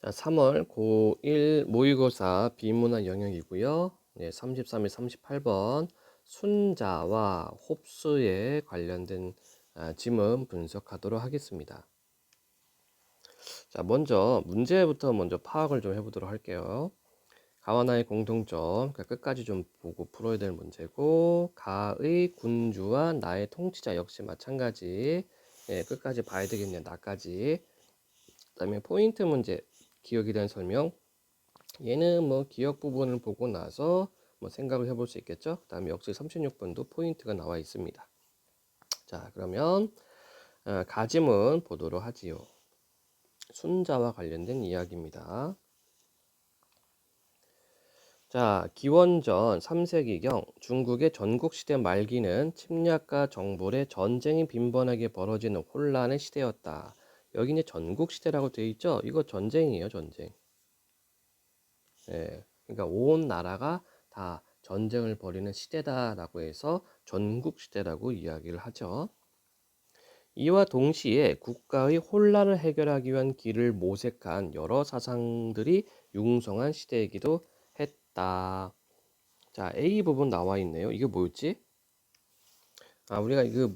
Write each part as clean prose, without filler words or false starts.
자, 3월 고1 모의고사 비문화 영역이고요. 네, 33일 38번 순자와 홉수에 관련된 지문 분석하도록 하겠습니다. 자, 먼저 문제부터 먼저 파악을 좀 해보도록 할게요. 가와 나의 공통점, 그러니까 끝까지 좀 보고 풀어야 될 문제고, 가의 군주와 나의 통치자 역시 마찬가지. 예, 끝까지 봐야 되겠네요. 나까지. 그다음에 포인트 문제, 기억에 대한 설명. 얘는 뭐 기억 부분을 보고 나서 뭐 생각을 해볼 수 있겠죠. 그 다음에 역시 36번도 포인트가 나와 있습니다. 자, 그러면 가짐은 보도록 하지요. 순자와 관련된 이야기입니다. 자, 기원전 3세기경 중국의 전국시대 말기는 침략과 정벌의 전쟁이 빈번하게 벌어지는 혼란의 시대였다. 여기 이제 전국시대라고 되어 있죠. 이거 전쟁이에요, 전쟁. 예, 그러니까 온 나라가 다 전쟁을 벌이는 시대다라고 해서 전국시대라고 이야기를 하죠. 이와 동시에 국가의 혼란을 해결하기 위한 길을 모색한 여러 사상들이 융성한 시대이기도 했다. 자, A 부분 나와 있네요. 이게 뭐였지? 우리가 그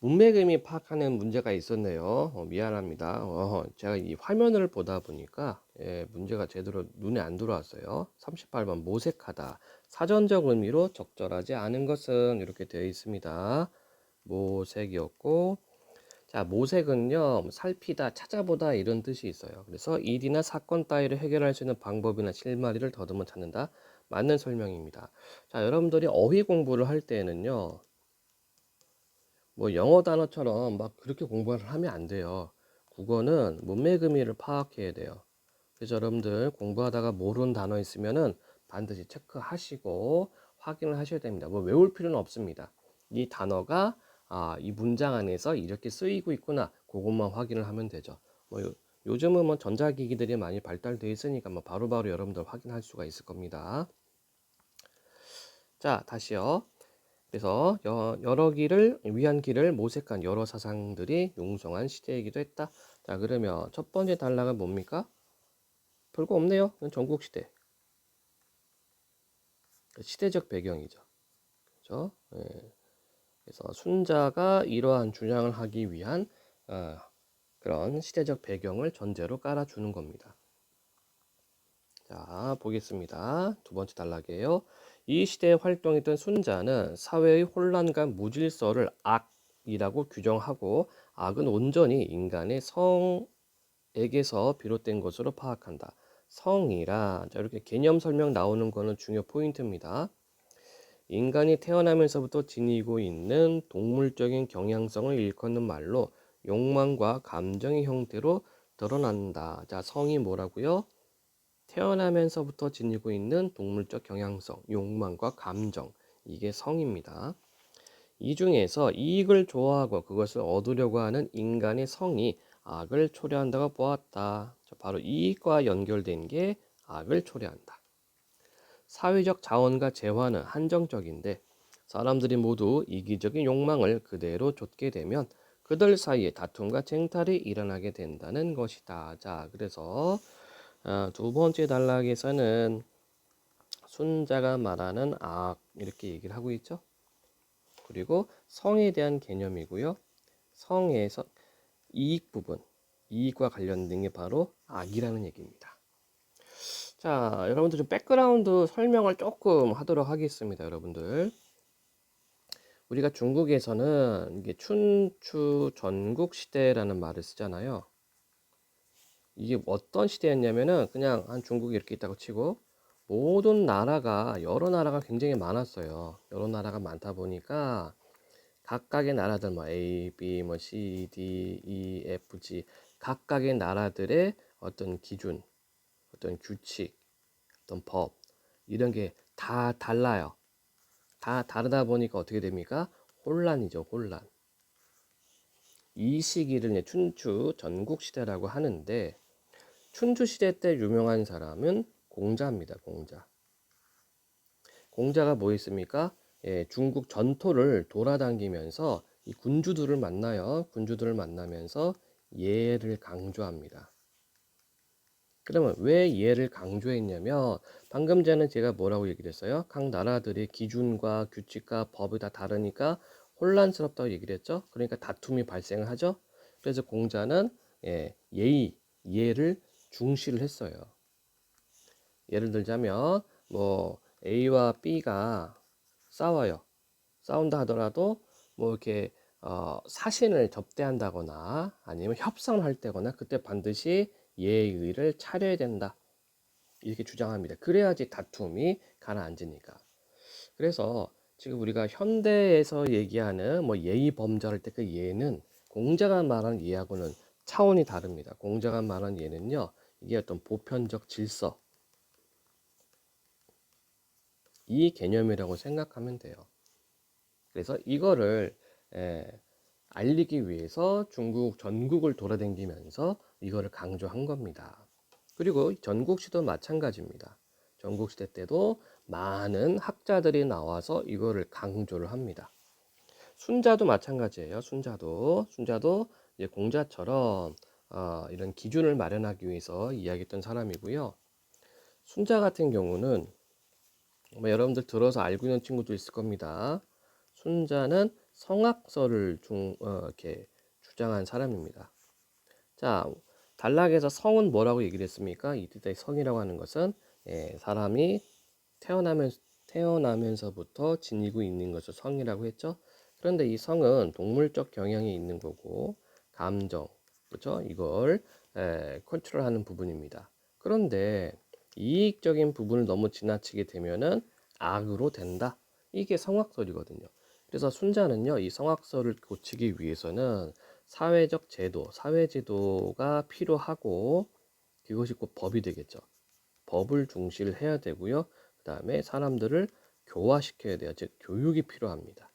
문맥의미 파악하는 문제가 있었네요. 미안합니다. 제가 이 화면을 보다 보니까 문제가 제대로 눈에 안 들어왔어요. 38번 모색하다. 사전적 의미로 적절하지 않은 것은 이렇게 되어 있습니다. 모색이었고, 자, 모색은요, 살피다, 찾아보다 이런 뜻이 있어요. 그래서 일이나 사건 따위를 해결할 수 있는 방법이나 실마리를 더듬어 찾는다. 맞는 설명입니다. 자, 여러분들이 어휘 공부를 할 때에는요, 뭐 영어 단어처럼 막 그렇게 공부를 하면 안 돼요. 국어는 문맥 의미를 파악해야 돼요. 그래서 여러분들 공부하다가 모르는 단어 있으면은 반드시 체크하시고 확인을 하셔야 됩니다. 뭐 외울 필요는 없습니다. 이 단어가 이 문장 안에서 이렇게 쓰이고 있구나. 그것만 확인을 하면 되죠. 요즘은 뭐 전자기기들이 많이 발달되어 있으니까 뭐 바로바로 여러분들 확인할 수가 있을 겁니다. 자, 다시요. 그래서 여러 길을 위한 길을 모색한 여러 사상들이 융성한 시대이기도 했다. 자, 그러면 첫 번째 단락은 뭡니까? 별거 없네요. 전국시대. 시대적 배경이죠. 그렇죠? 예. 그래서 순자가 이러한 주장을 하기 위한 그런 시대적 배경을 전제로 깔아주는 겁니다. 자, 보겠습니다. 두 번째 단락이에요. 이 시대에 활동했던 순자는 사회의 혼란과 무질서를 악이라고 규정하고 악은 온전히 인간의 성에게서 비롯된 것으로 파악한다. 성이라 자, 이렇게 개념 설명 나오는 거는 중요 포인트입니다. 인간이 태어나면서부터 지니고 있는 동물적인 경향성을 일컫는 말로 욕망과 감정의 형태로 드러난다. 자, 성이 뭐라고요? 태어나면서부터 지니고 있는 동물적 경향성, 욕망과 감정, 이게 성입니다. 이 중에서 이익을 좋아하고 그것을 얻으려고 하는 인간의 성이 악을 초래한다고 보았다. 바로 이익과 연결된 게 악을 초래한다. 사회적 자원과 재화는 한정적인데 사람들이 모두 이기적인 욕망을 그대로 좇게 되면 그들 사이에 다툼과 쟁탈이 일어나게 된다는 것이다. 자, 그래서 두 번째 단락에서는 순자가 말하는 악 이렇게 얘기를 하고 있죠. 그리고 성에 대한 개념이고요. 성에서 이익 부분, 이익과 관련된 게 바로 악이라는 얘기입니다. 자, 여러분들 좀 백그라운드 설명을 조금 하도록 하겠습니다. 여러분들. 우리가 중국에서는 이게 춘추 전국 시대라는 말을 쓰잖아요. 이게 어떤 시대였냐면은 그냥 한 중국이 이렇게 있다고 치고 모든 나라가 여러 나라가 굉장히 많았어요. 여러 나라가 많다 보니까 각각의 나라들 뭐 A, B, 뭐 C, D, E, F, G 각각의 나라들의 어떤 기준, 어떤 규칙, 어떤 법 이런 게 다 달라요. 다 다르다 보니까 어떻게 됩니까? 혼란이죠, 혼란. 이 시기를 춘추 전국 시대라고 하는데 춘추 시대 때 유명한 사람은 공자입니다. 공자. 공자가 뭐 있습니까? 중국 전토를 돌아다니면서 이 군주들을 만나요. 군주들을 만나면서 예를 강조합니다. 그러면 왜 얘를 강조했냐면 방금 전에 제가 뭐라고 얘기를 했어요? 각 나라들의 기준과 규칙과 법이 다 다르니까 혼란스럽다고 얘기를 했죠. 그러니까 다툼이 발생을 하죠. 그래서 공자는 예를 중시를 했어요. 예를 들자면 뭐 A와 B가 싸워요. 싸운다 하더라도 뭐 이렇게 사신을 접대한다거나 아니면 협상을 할 때거나 그때 반드시 예의를 차려야 된다. 이렇게 주장합니다. 그래야지 다툼이 가라앉으니까. 그래서 지금 우리가 현대에서 얘기하는 뭐 예의 범절할 때 그 예는 공자가 말하는 예하고는 차원이 다릅니다. 공자가 말하는 예는요, 이게 어떤 보편적 질서, 이 개념이라고 생각하면 돼요. 그래서 이거를 알리기 위해서 중국 전국을 돌아다니면서 이거를 강조한 겁니다. 그리고 전국시도 마찬가지입니다. 전국시대 때도 많은 학자들이 나와서 이거를 강조를 합니다. 순자도 마찬가지예요. 순자도 이제 공자처럼 이런 기준을 마련하기 위해서 이야기했던 사람이고요. 순자 같은 경우는 여러분들 들어서 알고 있는 친구도 있을 겁니다. 순자는 성악설을 이렇게 주장한 사람입니다. 자, 단락에서 성은 뭐라고 얘기를 했습니까? 이때 성이라고 하는 것은 사람이 태어나면서부터 지니고 있는 것을 성이라고 했죠. 그런데 이 성은 동물적 경향이 있는 거고 감정, 그렇죠? 이걸 컨트롤하는 부분입니다. 그런데 이익적인 부분을 너무 지나치게 되면은 악으로 된다. 이게 성악설이거든요. 그래서 순자는요, 이 성악설을 고치기 위해서는 사회적 제도, 사회제도가 필요하고 그것이 곧 법이 되겠죠. 법을 중시를 해야 되고요. 그 다음에 사람들을 교화시켜야 돼요. 즉 교육이 필요합니다.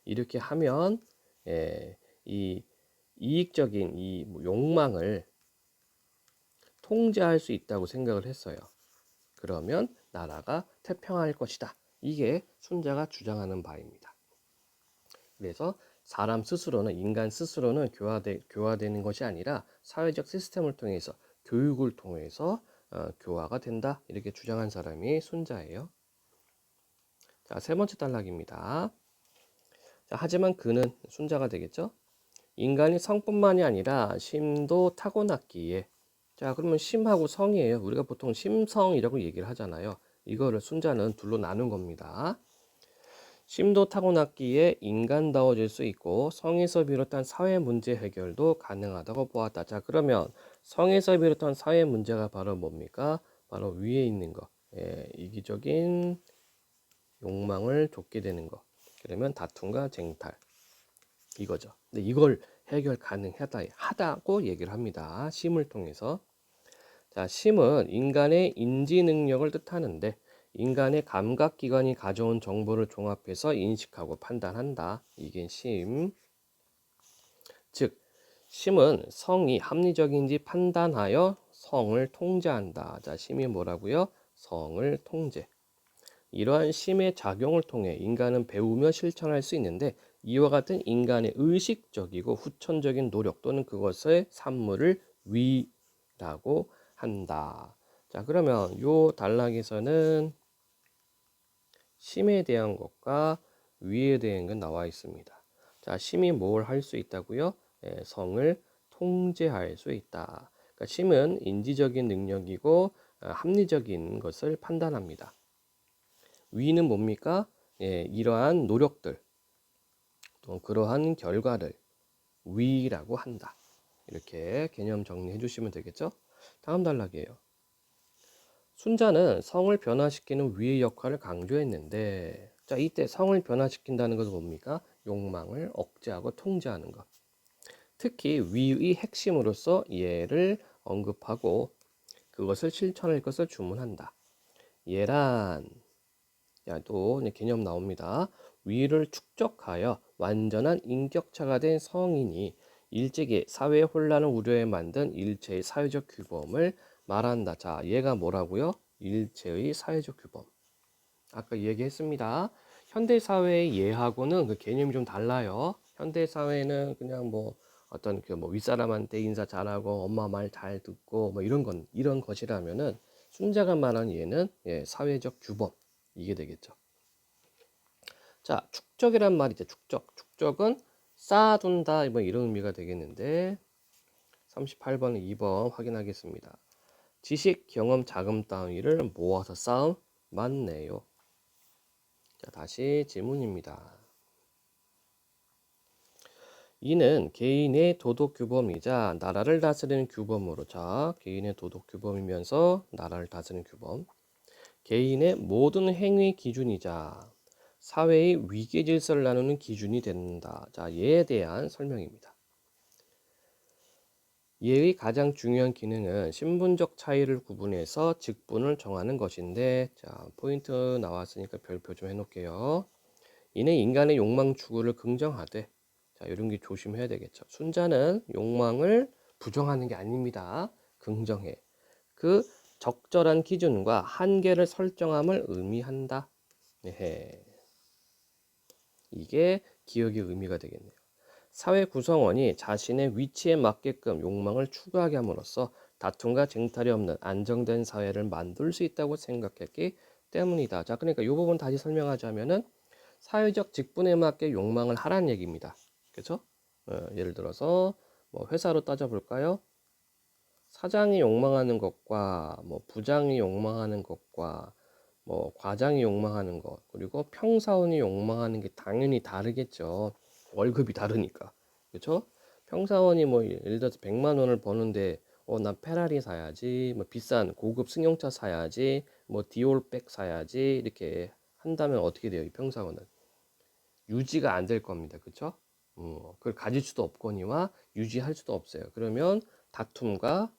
이렇게 하면 이 이익적인 이 욕망을 통제할 수 있다고 생각을 했어요. 그러면 나라가 태평할 것이다. 이게 순자가 주장하는 바입니다. 그래서 사람 스스로는 인간 스스로는 교화되는 것이 아니라 사회적 시스템을 통해서 교육을 통해서 교화가 된다. 이렇게 주장한 사람이 순자예요. 자, 세 번째 단락입니다. 자, 하지만 그는 순자가 되겠죠. 인간이 성뿐만이 아니라 심도 타고났기에 자 그러면 심하고 성이에요. 우리가 보통 심성이라고 얘기를 하잖아요. 이거를 순자는 둘로 나눈 겁니다. 심도 타고났기에 인간다워질 수 있고 성에서 비롯한 사회 문제 해결도 가능하다고 보았다. 자 그러면 성에서 비롯한 사회 문제가 바로 뭡니까? 바로 위에 있는 거. 이기적인 욕망을 좇게 되는 거. 그러면 다툼과 쟁탈. 이거죠. 근데 이걸 해결 가능하다고 얘기를 합니다. 심을 통해서. 자, 심은 인간의 인지 능력을 뜻하는데 인간의 감각기관이 가져온 정보를 종합해서 인식하고 판단한다. 이게 심. 즉, 심은 성이 합리적인지 판단하여 성을 통제한다. 자, 심이 뭐라고요? 성을 통제. 이러한 심의 작용을 통해 인간은 배우며 실천할 수 있는데 이와 같은 인간의 의식적이고 후천적인 노력 또는 그것의 산물을 위라고 한다. 자, 그러면 요 단락에서는 심에 대한 것과 위에 대한 건 나와 있습니다. 자, 심이 뭘 할 수 있다고요? 성을 통제할 수 있다. 그러니까 심은 인지적인 능력이고 합리적인 것을 판단합니다. 위는 뭡니까? 이러한 노력들, 또 그러한 결과를 위라고 한다. 이렇게 개념 정리해 주시면 되겠죠? 다음 단락이에요. 순자는 성을 변화시키는 위의 역할을 강조했는데, 자, 이때 성을 변화시킨다는 것은 뭡니까? 욕망을 억제하고 통제하는 것. 특히 위의 핵심으로서 예를 언급하고 그것을 실천할 것을 주문한다. 예란, 야, 또 개념 나옵니다. 위를 축적하여 완전한 인격차가 된 성인이 일찍이 사회 혼란을 우려해 만든 일체의 사회적 규범을 말한다. 자, 얘가 뭐라고요? 일체의 사회적 규범. 아까 얘기했습니다. 현대 사회의 예하고는 그 개념이 좀 달라요. 현대 사회는 그냥 뭐 어떤 그 뭐 윗사람한테 인사 잘하고 엄마 말 잘 듣고 뭐 이런 것이라면은 순자가 말한 얘는 예, 사회적 규범 이게 되겠죠. 자, 축적이란 말이죠. 축적은 쌓아둔다 뭐 이런 의미가 되겠는데 38번 2번 확인하겠습니다. 지식, 경험, 자금 따위를 모아서 쌓음 맞네요. 자, 다시 질문입니다. 이는 개인의 도덕 규범이자 나라를 다스리는 규범으로 자, 개인의 도덕 규범이면서 나라를 다스리는 규범. 개인의 모든 행위 기준이자 사회의 위계 질서를 나누는 기준이 된다. 자, 얘에 대한 설명입니다. 얘의 가장 중요한 기능은 신분적 차이를 구분해서 직분을 정하는 것인데, 자, 포인트 나왔으니까 별표 좀 해놓을게요. 이는 인간의 욕망 추구를 긍정하되, 자, 이런 게 조심해야 되겠죠. 순자는 욕망을 부정하는 게 아닙니다. 긍정해. 그 적절한 기준과 한계를 설정함을 의미한다. 네. 이게 기억의 의미가 되겠네요. 사회 구성원이 자신의 위치에 맞게끔 욕망을 추구하게 함으로써 다툼과 쟁탈이 없는 안정된 사회를 만들 수 있다고 생각했기 때문이다. 자, 그러니까 이 부분 다시 설명하자면은 사회적 직분에 맞게 욕망을 하라는 얘기입니다. 그렇죠? 예를 들어서 뭐 회사로 따져볼까요? 사장이 욕망하는 것과 뭐 부장이 욕망하는 것과 뭐 과장이 욕망하는 것 그리고 평사원이 욕망하는 게 당연히 다르겠죠. 월급이 다르니까. 그렇죠? 평사원이 뭐 예를 들어서 100만 원을 버는데 나 페라리 사야지, 뭐 비싼 고급 승용차 사야지, 뭐 디올백 사야지 이렇게 한다면 어떻게 돼요? 이 평사원은 유지가 안 될 겁니다. 그렇죠? 그걸 가질 수도 없거니와 유지할 수도 없어요. 그러면 다툼과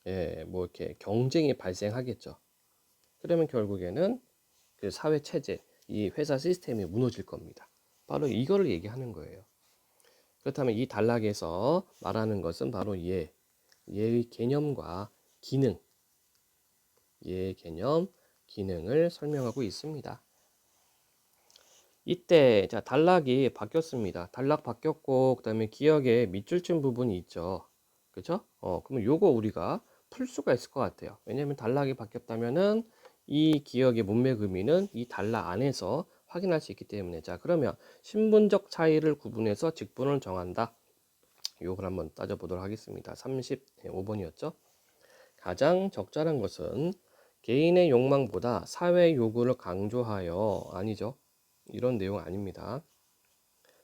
예, 뭐 이렇게 경쟁이 발생하겠죠. 그러면 결국에는 그 사회 체제, 이 회사 시스템이 무너질 겁니다. 바로 이거를 얘기하는 거예요. 그렇다면 이 단락에서 말하는 것은 바로 얘의 개념과 기능, 얘의 개념, 기능을 설명하고 있습니다. 이때 자 단락이 바뀌었습니다. 단락 바뀌었고 그다음에 기억에 밑줄 친 부분이 있죠. 그렇죠? 그러면 요거 우리가 풀 수가 있을 것 같아요. 왜냐하면 단락이 바뀌었다면은 이 기억의 문맥 의미는 이 단락 안에서 확인할 수 있기 때문에 자 그러면 신분적 차이를 구분해서 직분을 정한다. 요걸 한번 따져보도록 하겠습니다. 35번이었죠. 가장 적절한 것은 개인의 욕망보다 사회의 요구를 강조하여 아니죠. 이런 내용 아닙니다.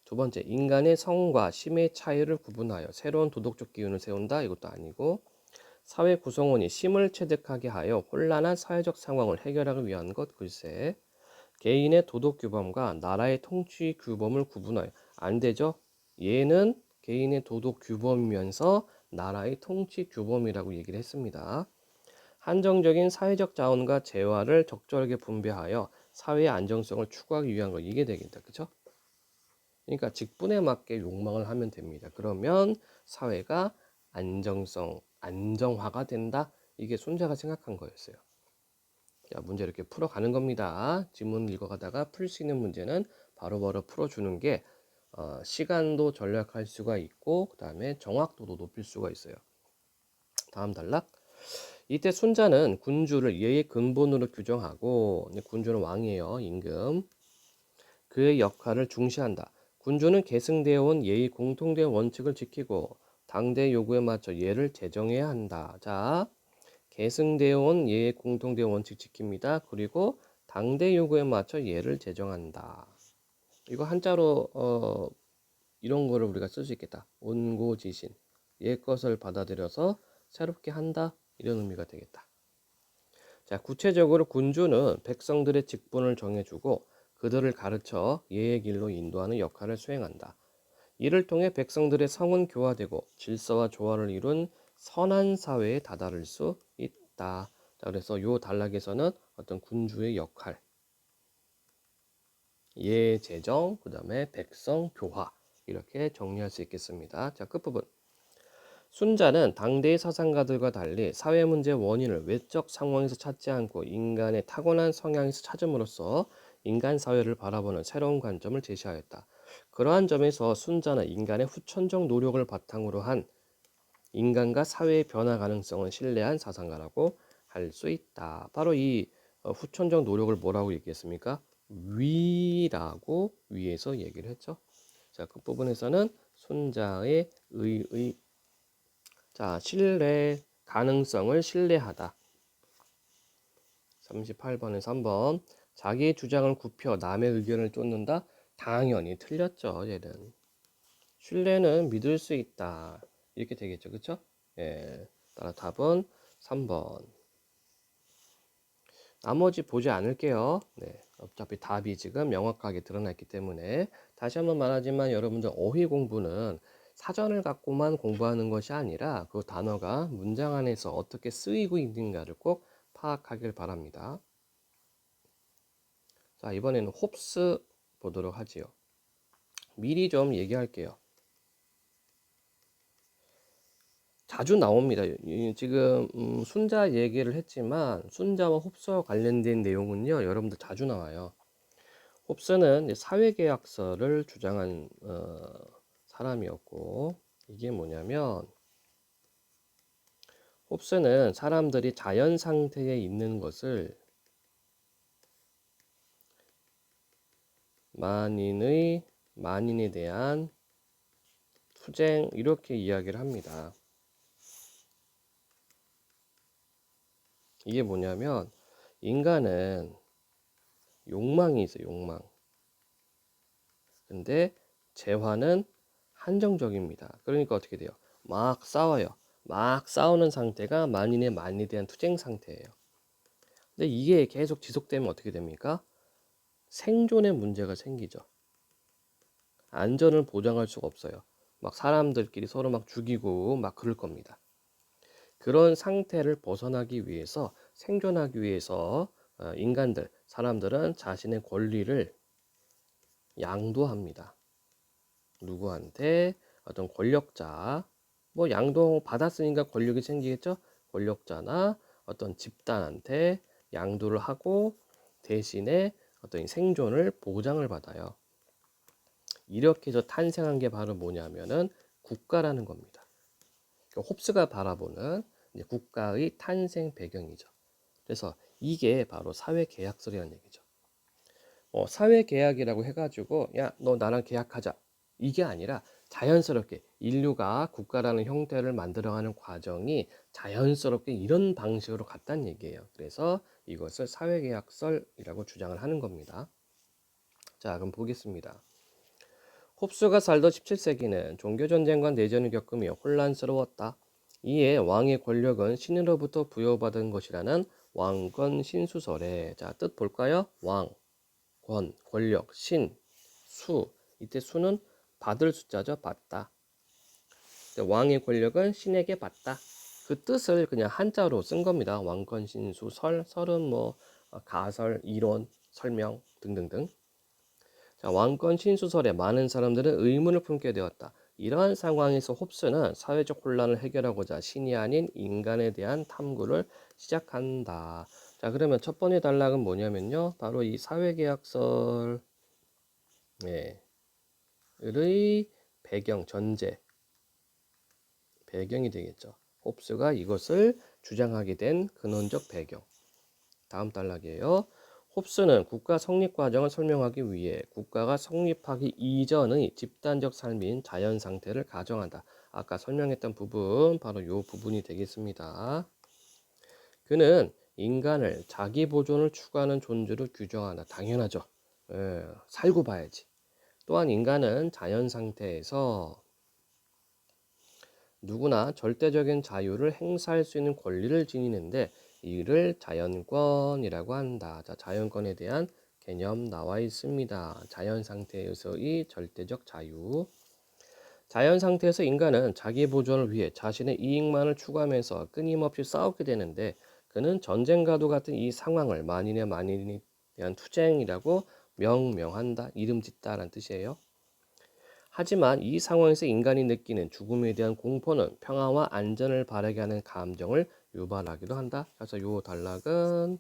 두 번째, 인간의 성과 심의 차이를 구분하여 새로운 도덕적 기준을 세운다. 이것도 아니고 사회 구성원이 심을 체득하게 하여 혼란한 사회적 상황을 해결하기 위한 것 글쎄 개인의 도덕 규범과 나라의 통치 규범을 구분하여 안 되죠. 얘는 개인의 도덕 규범이면서 나라의 통치 규범이라고 얘기를 했습니다. 한정적인 사회적 자원과 재화를 적절하게 분배하여 사회의 안정성을 추구하기 위한 거 이게 되겠다. 그렇죠? 그러니까 직분에 맞게 욕망을 하면 됩니다. 그러면 사회가 안정화가 된다. 이게 손자가 생각한 거였어요. 자, 문제 이렇게 풀어가는 겁니다. 지문 읽어가다가 풀 수 있는 문제는 바로바로 풀어주는 게 시간도 절약할 수가 있고 그 다음에 정확도도 높일 수가 있어요. 다음 단락. 이때 순자는 군주를 예의 근본으로 규정하고 군주는 왕이에요. 임금. 그의 역할을 중시한다. 군주는 계승되어 온 예의 공통된 원칙을 지키고 당대 요구에 맞춰 예를 제정해야 한다. 자, 계승되어 온 예의 공통된 원칙 지킵니다. 그리고 당대 요구에 맞춰 예를 제정한다. 이거 한자로 이런 거를 우리가 쓸 수 있겠다. 온고지신. 옛 것을 받아들여서 새롭게 한다. 이런 의미가 되겠다. 자, 구체적으로 군주는 백성들의 직분을 정해주고 그들을 가르쳐 예의 길로 인도하는 역할을 수행한다. 이를 통해 백성들의 성은 교화되고 질서와 조화를 이룬 선한 사회에 다다를 수 있다. 자, 그래서 요 단락에서는 어떤 군주의 역할, 예 제정, 그 다음에 백성 교화 이렇게 정리할 수 있겠습니다. 자, 끝부분. 순자는 당대의 사상가들과 달리 사회 문제의 원인을 외적 상황에서 찾지 않고 인간의 타고난 성향에서 찾음으로써 인간 사회를 바라보는 새로운 관점을 제시하였다. 그러한 점에서 순자는 인간의 후천적 노력을 바탕으로 한 인간과 사회의 변화 가능성을 신뢰한 사상가라고 할 수 있다. 바로 이 후천적 노력을 뭐라고 얘기했습니까? 위에서 얘기를 했죠. 자, 그 부분에서는 순자의 신뢰 가능성을 신뢰하다. 38번에서 한번 자기의 주장을 굽혀 남의 의견을 쫓는다. 당연히 틀렸죠. 얘는 신뢰는 믿을 수 있다. 이렇게 되겠죠. 그쵸? 예. 따라 답은 3번. 나머지 보지 않을게요. 네. 어차피 답이 지금 명확하게 드러났기 때문에 다시 한번 말하지만 여러분들 어휘 공부는 사전을 갖고만 공부하는 것이 아니라 그 단어가 문장 안에서 어떻게 쓰이고 있는가를 꼭 파악하길 바랍니다. 자, 이번에는 홉스 보도록 하지요. 미리 좀 얘기할게요. 자주 나옵니다. 지금 순자 얘기를 했지만 순자와 홉스와 관련된 내용은요, 여러분들 자주 나와요. 홉스는 사회계약서를 주장한 사람이었고, 이게 뭐냐면 홉스는 사람들이 자연 상태에 있는 것을 만인에 대한 투쟁 이렇게 이야기를 합니다. 이게 뭐냐면 인간은 욕망이 있어요. 욕망. 근데 재화는 한정적입니다. 그러니까 어떻게 돼요? 막 싸워요. 막 싸우는 상태가 만인에 대한 투쟁 상태예요. 근데 이게 계속 지속되면 어떻게 됩니까? 생존의 문제가 생기죠. 안전을 보장할 수가 없어요. 막 사람들끼리 서로 막 죽이고 막 그럴 겁니다. 그런 상태를 벗어나기 위해서 생존하기 위해서 인간들, 사람들은 자신의 권리를 양도합니다. 누구한테? 어떤 권력자, 뭐 양도 받았으니까 권력이 생기겠죠? 권력자나 어떤 집단한테 양도를 하고 대신에 어떤 생존을 보장을 받아요. 이렇게 해서 탄생한 게 바로 뭐냐면은 국가라는 겁니다. 그러니까 홉스가 바라보는 국가의 탄생 배경이죠. 그래서 이게 바로 사회계약서라는 얘기죠. 사회계약이라고 해가지고 야, 너 나랑 계약하자. 이게 아니라 자연스럽게 인류가 국가라는 형태를 만들어가는 과정이 자연스럽게 이런 방식으로 갔다는 얘기예요. 그래서 이것을 사회계약설이라고 주장을 하는 겁니다. 자, 그럼 보겠습니다. 홉스가 살던 17세기는 종교전쟁과 내전을 겪으며 혼란스러웠다. 이에 왕의 권력은 신으로부터 부여받은 것이라는 왕권 신수설에 자, 뜻 볼까요? 왕, 권, 권력, 신, 수. 이때 수는 받을 숫자죠. 받다. 왕의 권력은 신에게 받다. 그 뜻을 그냥 한자로 쓴 겁니다. 왕권 신수 설, 설은 뭐 가설, 이론, 설명 등등등. 자, 왕권 신수설에 많은 사람들은 의문을 품게 되었다. 이러한 상황에서 홉스는 사회적 혼란을 해결하고자 신이 아닌 인간에 대한 탐구를 시작한다. 자, 그러면 첫 번째 단락은 뭐냐면요. 바로 이 사회계약설의 배경, 전제, 배경이 되겠죠. 홉스가 이것을 주장하게 된 근원적 배경. 다음 단락이에요. 홉스는 국가 성립 과정을 설명하기 위해 국가가 성립하기 이전의 집단적 삶인 자연 상태를 가정한다. 아까 설명했던 부분, 바로 이 부분이 되겠습니다. 그는 인간을 자기 보존을 추구하는 존재로 규정한다. 당연하죠. 살고 봐야지. 또한 인간은 자연 상태에서 누구나 절대적인 자유를 행사할 수 있는 권리를 지니는데 이를 자연권이라고 한다. 자, 자연권에 대한 개념 나와 있습니다. 자연 상태에서의 절대적 자유. 자연 상태에서 인간은 자기 보존을 위해 자신의 이익만을 추구하면서 끊임없이 싸우게 되는데 그는 전쟁과도 같은 이 상황을 만인에 대한 투쟁이라고 명명한다. 이름 짓다라는 뜻이에요. 하지만 이 상황에서 인간이 느끼는 죽음에 대한 공포는 평화와 안전을 바라게 하는 감정을 유발하기도 한다. 그래서 요 단락은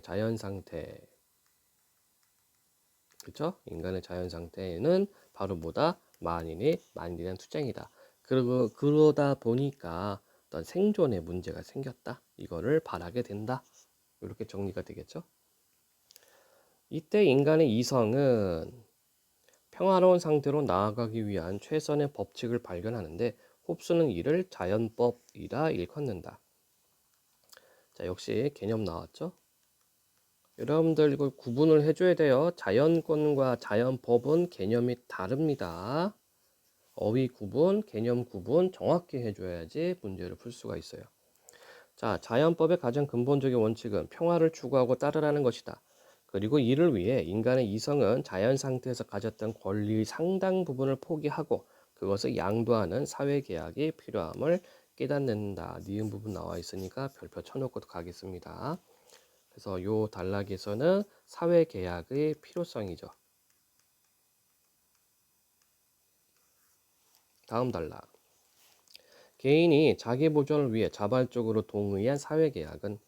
자연 상태, 그렇죠? 인간의 자연 상태에는 바로 뭐다? 만인에 대한 투쟁이다. 그러다 보니까 어떤 생존에 문제가 생겼다. 이거를 바라게 된다. 이렇게 정리가 되겠죠. 이때 인간의 이성은 평화로운 상태로 나아가기 위한 최선의 법칙을 발견하는데 홉스는 이를 자연법이라 일컫는다. 자, 역시 개념 나왔죠? 여러분들 이거 구분을 해줘야 돼요. 자연권과 자연법은 개념이 다릅니다. 어휘 구분, 개념 구분 정확히 해줘야지 문제를 풀 수가 있어요. 자, 자연법의 가장 근본적인 원칙은 평화를 추구하고 따르라는 것이다. 그리고 이를 위해 인간의 이성은 자연 상태에서 가졌던 권리의 상당 부분을 포기하고 그것을 양도하는 사회계약이 필요함을 깨닫는다. 니은 부분 나와 있으니까 별표 쳐놓고 가겠습니다. 그래서 요 단락에서는 사회계약의 필요성이죠. 다음 단락. 개인이 자기 보존을 위해 자발적으로 동의한 사회계약은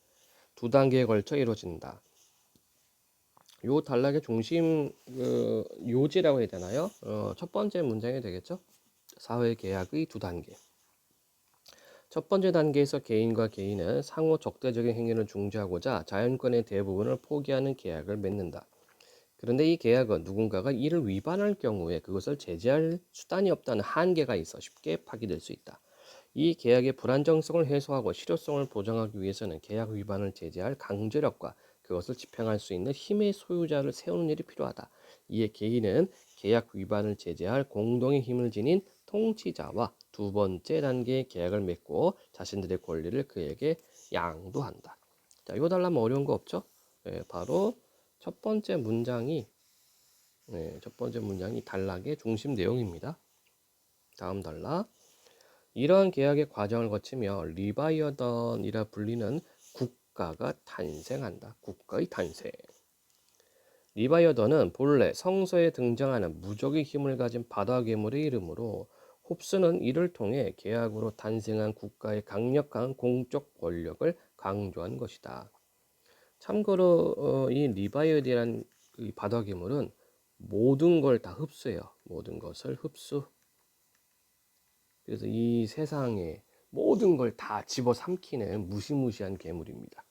두 단계에 걸쳐 이루어진다. 요 단락의 중심 요지라고 해야 되나요? 첫 번째 문장이 되겠죠. 사회계약의 두 단계. 첫 번째 단계에서 개인과 개인은 상호 적대적인 행위를 중지하고자 자연권의 대부분을 포기하는 계약을 맺는다. 그런데 이 계약은 누군가가 이를 위반할 경우에 그것을 제재할 수단이 없다는 한계가 있어 쉽게 파기될 수 있다. 이 계약의 불안정성을 해소하고 실효성을 보장하기 위해서는 계약 위반을 제재할 강제력과 그것을 집행할 수 있는 힘의 소유자를 세우는 일이 필요하다. 이에 개인은 계약 위반을 제재할 공동의 힘을 지닌 통치자와 두 번째 단계의 계약을 맺고 자신들의 권리를 그에게 양도한다. 자, 요 달라면 어려운 거 없죠? 바로 첫 번째 문장이 단락의 중심 내용입니다. 다음 단락. 이러한 계약의 과정을 거치며 리바이어던이라 불리는 국가가 탄생한다. 국가의 탄생. 리바이어던은 본래 성서에 등장하는 무적의 힘을 가진 바다 괴물의 이름으로 홉스는 이를 통해 계약으로 탄생한 국가의 강력한 공적 권력을 강조한 것이다. 참고로 이 리바이어던이란 이 바다 괴물은 모든 걸 다 흡수해요. 모든 것을 흡수. 그래서 이 세상에 모든 걸 다 집어삼키는 무시무시한 괴물입니다.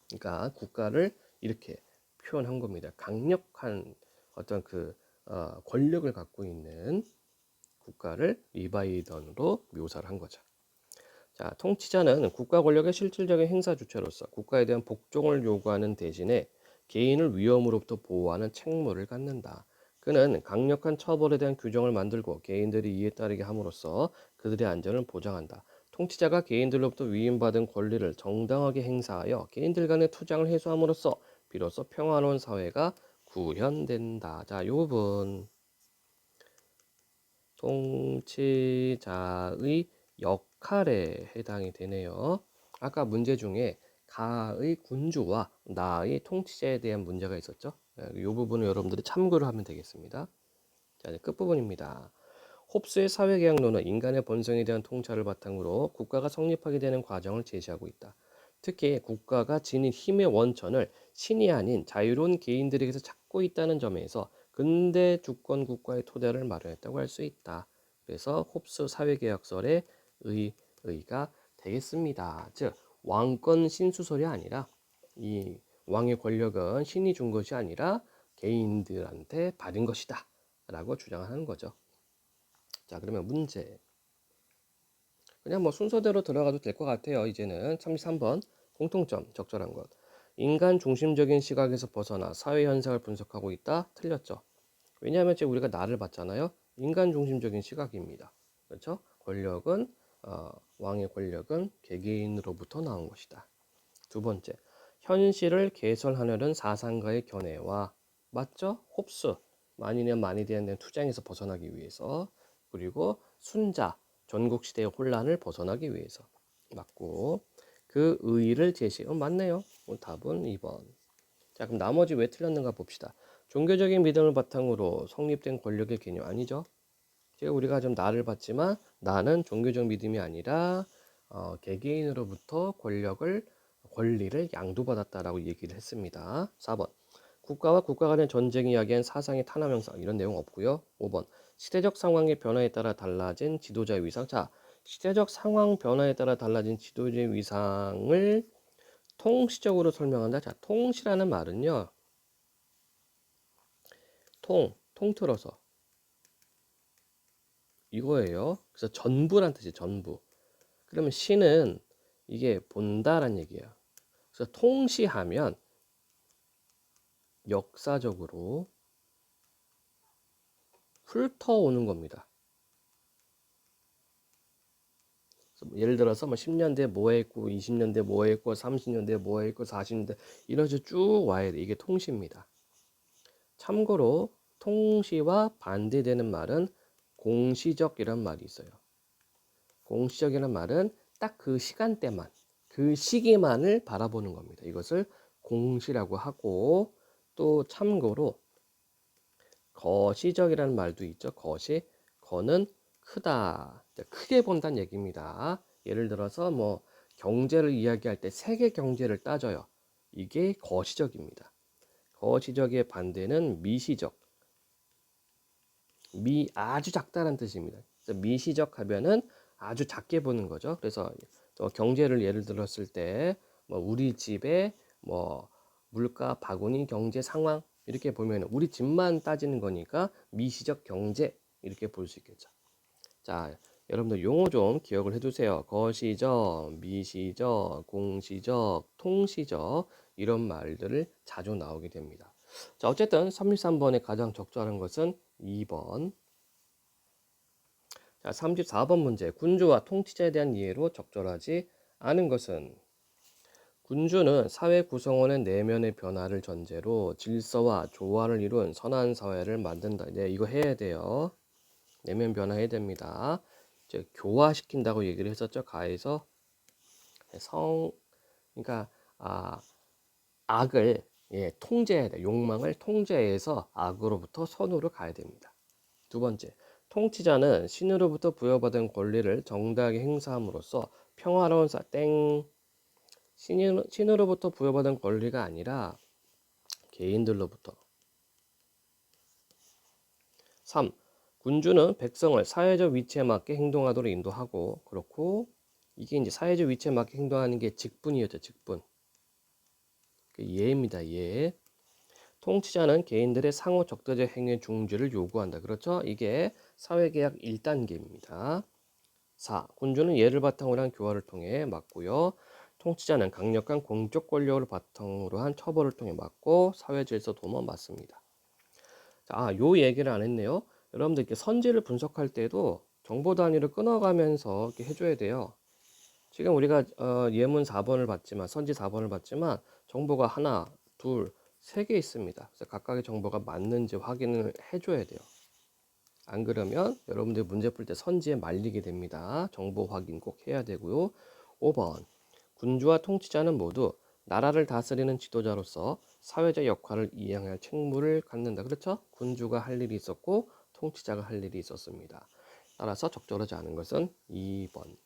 그러니까 국가를 이렇게 표현한 겁니다. 강력한 어떤 권력을 갖고 있는 국가를 리바이던으로 묘사를 한 거죠. 자, 통치자는 국가 권력의 실질적인 행사 주체로서 국가에 대한 복종을 요구하는 대신에 개인을 위험으로부터 보호하는 책무를 갖는다. 그는 강력한 처벌에 대한 규정을 만들고 개인들이 이에 따르게 함으로써 그들의 안전을 보장한다. 통치자가 개인들로부터 위임받은 권리를 정당하게 행사하여 개인들 간의 투쟁을 해소함으로써 비로소 평화로운 사회가 구현된다. 자, 요 부분 통치자의 역할에 해당이 되네요. 아까 문제 중에 가의 군주와 나의 통치자에 대한 문제가 있었죠. 이 부분을 여러분들이 참고를 하면 되겠습니다. 자, 이제 끝부분입니다. 홉스의 사회계약론은 인간의 본성에 대한 통찰을 바탕으로 국가가 성립하게 되는 과정을 제시하고 있다. 특히 국가가 지닌 힘의 원천을 신이 아닌 자유로운 개인들에게서 찾고 있다는 점에서 근대 주권 국가의 토대를 마련했다고 할 수 있다. 그래서 홉스 사회계약설의 의가 되겠습니다. 즉 왕권 신수설이 아니라 이 왕의 권력은 신이 준 것이 아니라 개인들한테 받은 것이다 라고 주장하는 거죠. 자, 그러면 문제. 그냥 뭐 순서대로 들어가도 될 것 같아요. 이제는 33번 공통점 적절한 것. 인간 중심적인 시각에서 벗어나 사회 현상을 분석하고 있다. 틀렸죠. 왜냐하면 지금 우리가 나를 봤잖아요. 인간 중심적인 시각입니다. 그렇죠? 권력은 왕의 권력은 개개인으로부터 나온 것이다. 두 번째, 현실을 개설하려는 사상가의 견해와 맞죠? 홉스 만이면 만이 되는 투쟁에서 벗어나기 위해서 그리고 순자 전국시대의 혼란을 벗어나기 위해서 맞고 그 의의를 맞네요. 답은 2번. 자, 그럼 나머지 왜 틀렸는가 봅시다. 종교적인 믿음을 바탕으로 성립된 권력의 개념 아니죠? 제가 우리가 좀 나를 봤지만 나는 종교적 믿음이 아니라 개개인으로부터 권리를 양도받았다라고 얘기를 했습니다. 4번. 국가와 국가 간의 전쟁이 야기한 사상의 탄압 형상 이런 내용 없고요. 5번 시대적 상황의 변화에 따라 달라진 지도자의 위상. 자, 시대적 상황 변화에 따라 달라진 지도자의 위상을 통시적으로 설명한다. 자, 통시라는 말은요. 통틀어서 이거예요. 그래서 전부란 뜻이에요. 전부. 그러면 시는 이게 본다란 얘기예요. 그래서 통시하면 역사적으로 훑어오는 겁니다. 예를 들어서 뭐 10년대 뭐 했고 20년대 뭐 했고 30년대 뭐 했고 40년대 이런 식으로 쭉 와야 돼. 이게 통시입니다. 참고로 통시와 반대되는 말은 공시적이란 말이 있어요. 공시적이란 말은 딱 그 시간대만, 그 시기만을 바라보는 겁니다. 이것을 공시라고 하고, 또 참고로 거시적이라는 말도 있죠. 거는 크다, 크게 본다는 얘기입니다. 예를 들어서 뭐 경제를 이야기할 때 세계 경제를 따져요. 이게 거시적입니다. 거시적의 반대는 미시적. 아주 작다는 뜻입니다. 그래서 미시적 하면은 아주 작게 보는 거죠. 그래서 경제를 예를 들었을 때 뭐 우리 집에 뭐 물가, 바구니, 경제 상황 이렇게 보면 우리 집만 따지는 거니까 미시적 경제 이렇게 볼 수 있겠죠. 자, 여러분들 용어 좀 기억을 해두세요. 거시적, 미시적, 공시적, 통시적 이런 말들을 자주 나오게 됩니다. 자, 어쨌든 33번에 가장 적절한 것은 2번. 자, 34번 문제. 군주와 통치자에 대한 이해로 적절하지 않은 것은 군주는 사회 구성원의 내면의 변화를 전제로 질서와 조화를 이룬 선한 사회를 만든다. 네, 이거 해야 돼요. 내면 변화해야 됩니다. 이제 교화시킨다고 얘기를 했었죠. 가에서 그러니까 악을 통제해야 돼. 욕망을 통제해서 악으로부터 선으로 가야 됩니다. 두 번째, 통치자는 신으로부터 부여받은 권리를 정당하게 행사함으로써 평화로운 신으로부터 부여받은 권리가 아니라 개인들로부터. 3. 군주는 백성을 사회적 위치에 맞게 행동하도록 인도하고, 그렇고 이게 이제 사회적 위치에 맞게 행동하는 게 직분이었죠. 직분. 예입니다. 예. 통치자는 개인들의 상호 적대적 행위 중지를 요구한다. 그렇죠? 이게 사회계약 1단계입니다. 4. 군주는 예를 바탕으로 한 교화를 통해 막고요. 통치자는 강력한 공적 권력을 바탕으로 한 처벌을 통해 막고 사회 질서 도모 맞습니다. 자, 요 얘기를 안 했네요. 여러분들 이렇게 선지를 분석할 때도 정보 단위를 끊어가면서 이렇게 해줘야 돼요. 지금 우리가 예문 4번을 봤지만 선지 4번을 봤지만 정보가 하나, 둘, 세 개 있습니다. 그래서 각각의 정보가 맞는지 확인을 해줘야 돼요. 안 그러면 여러분들 문제 풀 때 선지에 말리게 됩니다. 정보 확인 꼭 해야 되고요. 5번. 군주와 통치자는 모두 나라를 다스리는 지도자로서 사회적 역할을 이행할 책무를 갖는다. 그렇죠? 군주가 할 일이 있었고 통치자가 할 일이 있었습니다. 따라서 적절하지 않은 것은 2번.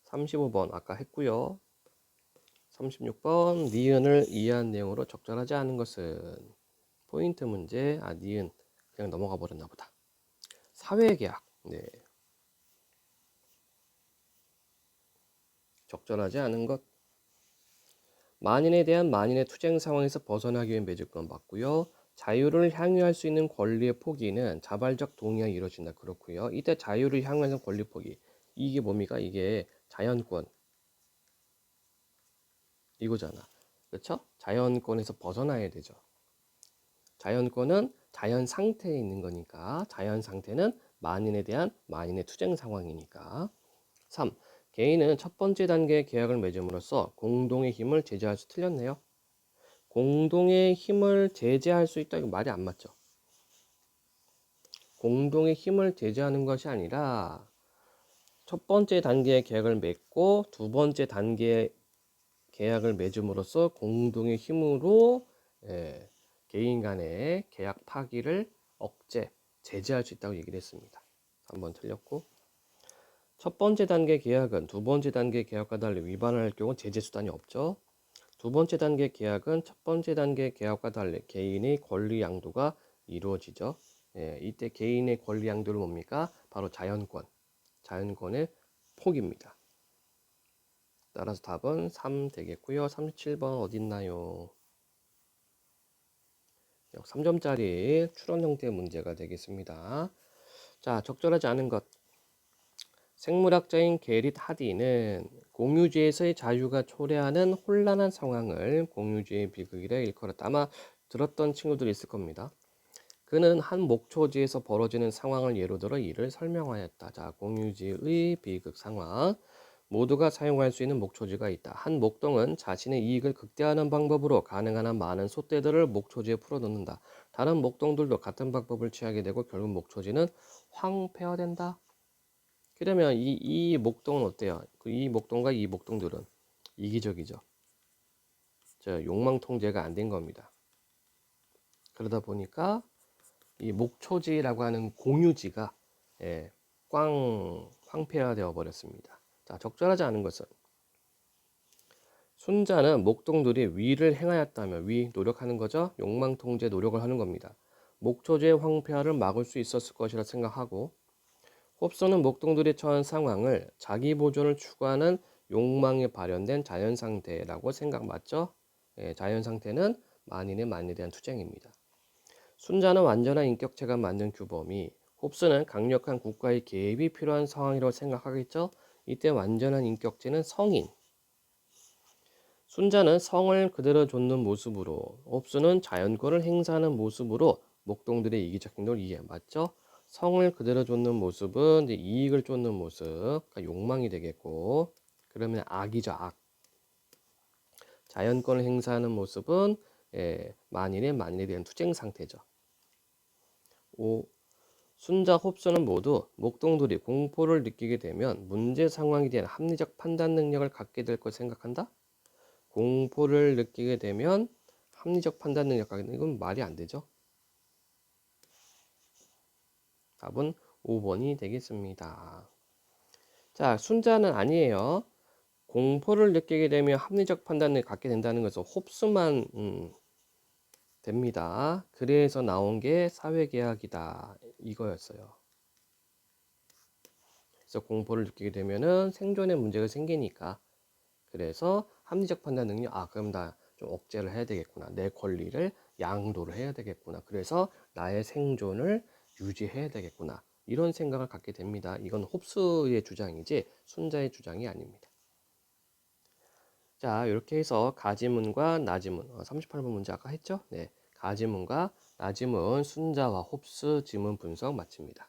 35번 아까 했고요. 36번 니은을 이해한 내용으로 적절하지 않은 것은 포인트 문제. 니은 그냥 넘어가 버렸나 보다. 사회계약. 네. 적절하지 않은 것. 만인에 대한 만인의 투쟁 상황에서 벗어나기 위한 매주권 맞고요. 자유를 향유할 수 있는 권리의 포기는 자발적 동의가 이루어진다. 그렇고요. 이때 자유를 향유하는 권리 포기. 이게 뭡니까? 이게 자연권. 이거잖아. 그렇죠? 자연권에서 벗어나야 되죠. 자연권은 자연 상태에 있는 거니까 자연 상태는 만인에 대한 만인의 투쟁 상황이니까. 3. 개인은 첫 번째 단계의 계약을 맺음으로써 공동의 힘을 제재할 수 틀렸네요. 공동의 힘을 제재할 수 있다. 이거 말이 안 맞죠. 공동의 힘을 제재하는 것이 아니라 첫 번째 단계의 계약을 맺고 두 번째 단계의 계약을 맺음으로써 공동의 힘으로 개인 간의 계약 파기를 제재할 수 있다고 얘기를 했습니다. 3번 틀렸고, 첫 번째 단계 계약은 두 번째 단계 계약과 달리 위반할 경우 제재 수단이 없죠. 두 번째 단계 계약은 첫 번째 단계 계약과 달리 개인의 권리 양도가 이루어지죠. 예, 이때 개인의 권리 양도는 뭡니까? 바로 자연권의 폭입니다. 따라서 답은 3 되겠고요. 37번 어딨나요? 3점짜리 추론 형태 문제가 되겠습니다. 자, 적절하지 않은 것. 생물학자인 게릿 하디는 공유주의에서의 자유가 초래하는 혼란한 상황을 공유주의 비극이라 일컬었다. 아마 들었던 친구들이 있을 겁니다. 그는 한 목초지에서 벌어지는 상황을 예로 들어 이를 설명하였다. 자, 공유지의 비극 상황. 모두가 사용할 수 있는 목초지가 있다. 한 목동은 자신의 이익을 극대화하는 방법으로 가능한 한 많은 솥대들을 목초지에 풀어놓는다. 다른 목동들도 같은 방법을 취하게 되고 결국 목초지는 황폐화된다. 그러면 이 목동은 어때요? 이 목동과 이 목동들은 이기적이죠. 욕망 통제가 안 된 겁니다. 그러다 보니까 이 목초지라고 하는 공유지가 꽝 황폐화되어 버렸습니다. 자, 적절하지 않은 것은 순자는 목동들이 위를 행하였다면 위 노력하는 거죠. 욕망 통제 노력을 하는 겁니다. 목초지의 황폐화를 막을 수 있었을 것이라 생각하고 홉스는 목동들이 처한 상황을 자기 보존을 추구하는 욕망에 발현된 자연 상태라고 생각 맞죠? 자연 상태는 만인의 만에 대한 투쟁입니다. 순자는 완전한 인격체가 만든 규범이 홉스는 강력한 국가의 개입이 필요한 상황이라고 생각하겠죠? 이때 완전한 인격체는 성인. 순자는 성을 그대로 좇는 모습으로 홉스는 자연권을 행사하는 모습으로 목동들의 이기적 행동을 이해 맞죠? 성을 그대로 좇는 모습은 이제 이익을 쫓는 모습, 그러니까 욕망이 되겠고, 그러면 악이죠, 악. 자연권을 행사하는 모습은 만인에 대한 투쟁 상태죠. 5. 순자 홉스는 모두 목동들이 공포를 느끼게 되면 문제 상황에 대한 합리적 판단 능력을 갖게 될 걸 생각한다? 공포를 느끼게 되면 합리적 판단 능력 갖게 되는 건 말이 안 되죠. 답은 5번이 되겠습니다. 자, 순자는 아니에요. 공포를 느끼게 되면 합리적 판단을 갖게 된다는 것은 홉스만 됩니다. 그래서 나온 게 사회계약이다 이거였어요. 그래서 공포를 느끼게 되면은 생존에 문제가 생기니까 그래서 합리적 판단 능력 그럼 나 좀 억제를 해야 되겠구나. 내 권리를 양도를 해야 되겠구나. 그래서 나의 생존을 유지해야 되겠구나. 이런 생각을 갖게 됩니다. 이건 홉스의 주장이지 순자의 주장이 아닙니다. 자, 이렇게 해서 가지문과 나지문 38번 문제 아까 했죠? 네, 가지문과 나지문 순자와 홉스 지문 분석 마칩니다.